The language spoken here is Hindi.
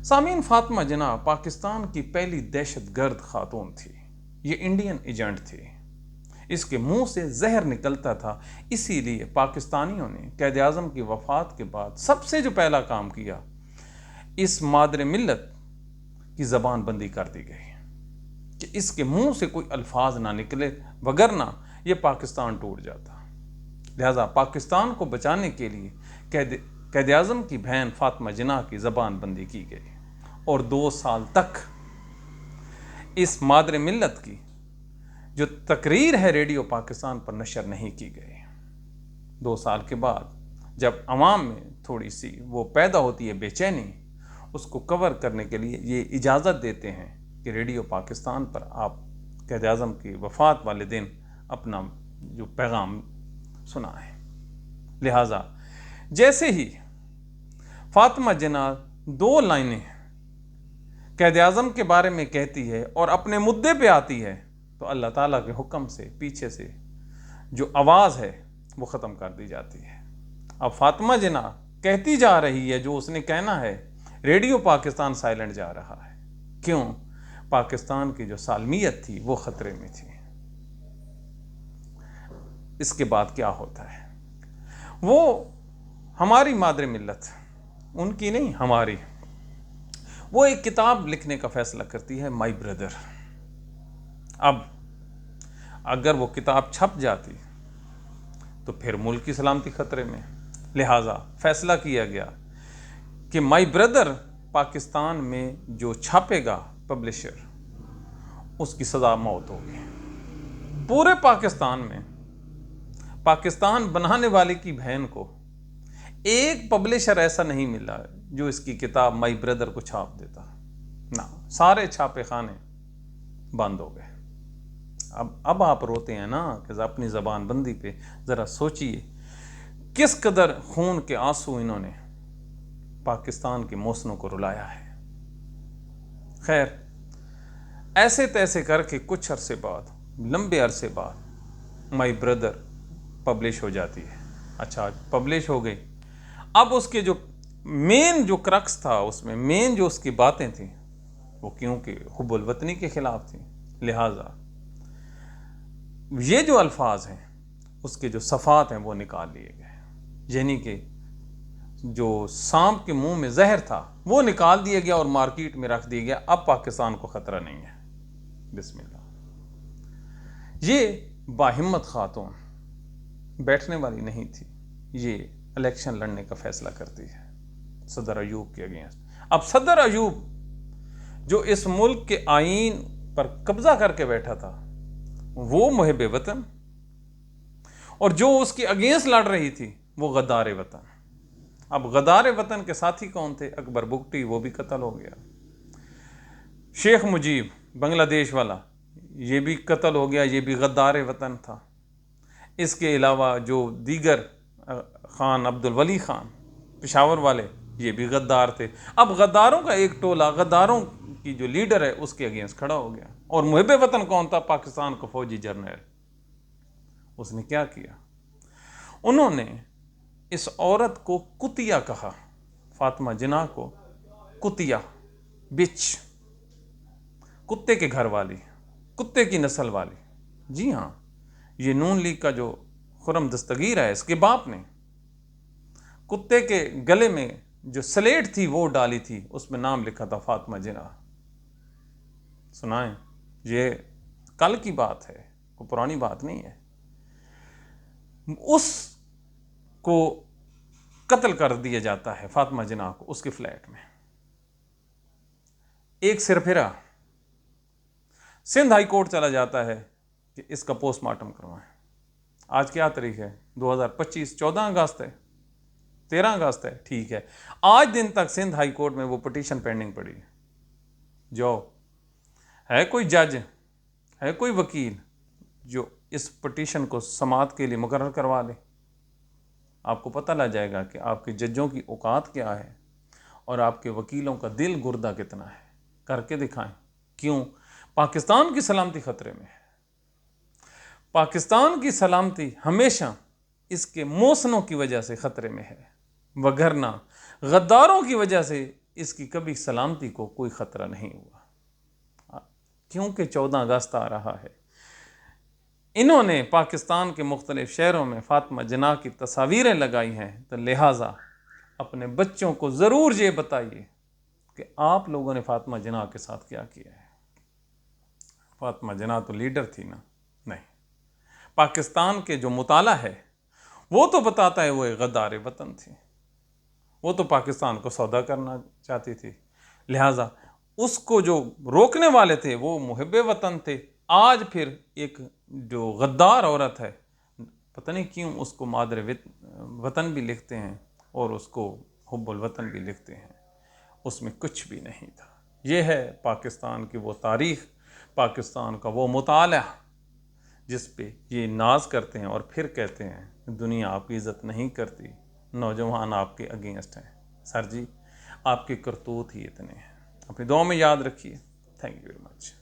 सामीन, फातिमा जिन्ना पाकिस्तान की पहली दहशतगर्द खातून थी। ये इंडियन एजेंट थी। इसके मुंह से जहर निकलता था, इसीलिए पाकिस्तानियों ने कैद आज़म की वफात के बाद सबसे जो पहला काम किया, इस मादर मिल्लत की ज़बान बंदी कर दी गई कि इसके मुंह से कोई अल्फाज ना निकले, वगरना ये पाकिस्तान टूट जाता। लिहाजा पाकिस्तान को बचाने के लिए कैद आज़म की बहन फातिमा जिन्ना की ज़बान बंदी की गई और 2 साल तक इस मादर मिल्लत की जो तकरीर है रेडियो पाकिस्तान पर नशर नहीं की गई। 2 साल के बाद जब अवाम में थोड़ी सी वो पैदा होती है बेचैनी, उसको कवर करने के लिए ये इजाज़त देते हैं कि रेडियो पाकिस्तान पर आप कैद आज़म की वफ़ात वाले दिन अपना जो पैगाम सुनाएं। लिहाजा जैसे ही फातिमा जिन्ना 2 लाइनें कैद आज़म के बारे में कहती है और अपने मुद्दे पे आती है, तो अल्लाह ताला के हुक्म से पीछे से जो आवाज़ है वो ख़त्म कर दी जाती है। अब फातिमा जिन्ना कहती जा रही है जो उसने कहना है, रेडियो पाकिस्तान साइलेंट जा रहा है। क्यों? पाकिस्तान की जो सालमियत थी वो ख़तरे में थी। इसके बाद क्या होता है, वो हमारी मादर मिल्लत, उनकी नहीं हमारी, वो एक किताब लिखने का फैसला करती है, माई ब्रदर। अब अगर वो किताब छप जाती तो फिर मुल्क की सलामती खतरे में। लिहाजा फैसला किया गया कि माई ब्रदर पाकिस्तान में जो छापेगा पब्लिशर, उसकी सज़ा मौत होगी। पूरे पाकिस्तान में पाकिस्तान बनाने वाले की बहन को एक पब्लिशर ऐसा नहीं मिला जो इसकी किताब माई ब्रदर को छाप देता ना। सारे छापे खाने बंद हो गए। अब आप रोते हैं ना कि अपनी ज़बान बंदी पे ज़रा सोचिए किस कदर खून के आंसू इन्होंने पाकिस्तान के मौसनों को रुलाया है। खैर, ऐसे तैसे करके कुछ अरसे बाद, लंबे अरसे बाद माई ब्रदर पब्लिश हो जाती है। अच्छा, पब्लिश हो गई। अब उसके जो मेन जो क्रक्स था, उसमें मेन जो उसकी बातें थी, वो क्योंकि हुब्बुल वतनी के खिलाफ थी, लिहाजा ये जो अल्फाज हैं उसके जो सफ़ात हैं वो निकाल लिए गए। यानी कि जो सांप के मुंह में जहर था वो निकाल दिया गया और मार्केट में रख दिया गया। अब पाकिस्तान को ख़तरा नहीं है। बिस्मिल्लाह। ये बाहिम्मत खातून बैठने वाली नहीं थी, ये इलेक्शन लड़ने का फैसला करती है सदर अयूब के अगेंस्ट। अब सदर अयूब जो इस मुल्क के आईन पर कब्जा करके बैठा था, वो मुहिब वतन, और जो उसके अगेंस्ट लड़ रही थी वो गद्दार वतन। अब गद्दार वतन के साथी कौन थे? अकबर बुगटी, वो भी कत्ल हो गया। शेख मुजीब बांग्लादेश वाला, ये भी कत्ल हो गया, ये भी गद्दार वतन था। इसके अलावा जो दीगर खान अब्दुल वली खान पेशावर वाले, ये भी गद्दार थे। अब गद्दारों का एक टोला, गद्दारों की जो लीडर है उसके अगेंस्ट खड़ा हो गया। और मुहिब वतन कौन था? पाकिस्तान का फौजी जर्नल। उसने क्या किया? उन्होंने इस औरत को कुतिया कहा, फातिमा जिन्ना को कुतिया, बिच, कुत्ते के घर वाली, कुत्ते की नस्ल वाली। जी हाँ, ये नून लीग का जो खुरम दस्तगीर है, इसके बाप ने कुत्ते के गले में जो स्लेट थी वो डाली थी, उसमें नाम लिखा था फातिमा जिन्ना। सुनाएं, ये कल की बात है, कोई पुरानी बात नहीं है। उसको कत्ल कर दिया जाता है, फातिमा जिन्ना को, उसके फ्लैट में। एक सिरफिरा सिंध हाई कोर्ट चला जाता है कि इसका पोस्टमार्टम करवाएं। आज क्या तारीख है? 2025, 14 अगस्त है, 13 अगस्त है, ठीक है। आज दिन तक सिंध हाई कोर्ट में वो पिटीशन पेंडिंग पड़ी है। जो है कोई जज, है कोई वकील जो इस पिटीशन को समाअत के लिए मुकर्रर करवा ले? आपको पता लग जाएगा कि आपके जजों की औकात क्या है और आपके वकीलों का दिल गुर्दा कितना है। करके दिखाएं। क्यों? पाकिस्तान की सलामती खतरे में है। पाकिस्तान की सलामती हमेशा इसके मौसनों की वजह से खतरे में है, वगरना गद्दारों की वजह से इसकी कभी सलामती को कोई ख़तरा नहीं हुआ, क्योंकि 14 अगस्त आ रहा है। इन्होंने पाकिस्तान के मुख्तलिफ़ शहरों में फ़ातिमा जिन्ना की तस्वीरें लगाई हैं, तो लिहाजा अपने बच्चों को ज़रूर ये बताइए कि आप लोगों ने फ़ातिमा जिन्ना के साथ क्या किया है। फ़ातिमा जिन्ना तो लीडर थी ना? नहीं, पाकिस्तान के जो मुताला है वो तो बताता है वो एक गद्दार वतन थी, वो तो पाकिस्तान को सौदा करना चाहती थी, लिहाजा उसको जो रोकने वाले थे वो मुहिब्बे वतन थे। आज फिर एक जो गद्दार औरत है, पता नहीं क्यों उसको मादर वतन भी लिखते हैं और उसको हुब्बुल वतन भी लिखते हैं, उसमें कुछ भी नहीं था। ये है पाकिस्तान की वो तारीख़, पाकिस्तान का वो मुताला जिस पे ये नाज करते हैं और फिर कहते हैं दुनिया आपकी इज़्ज़त नहीं करती, नौजवान आपके अगेंस्ट हैं। सर जी, आपके करतूत ही इतने हैं। अपनी दुआ में याद रखिए। Thank you very much.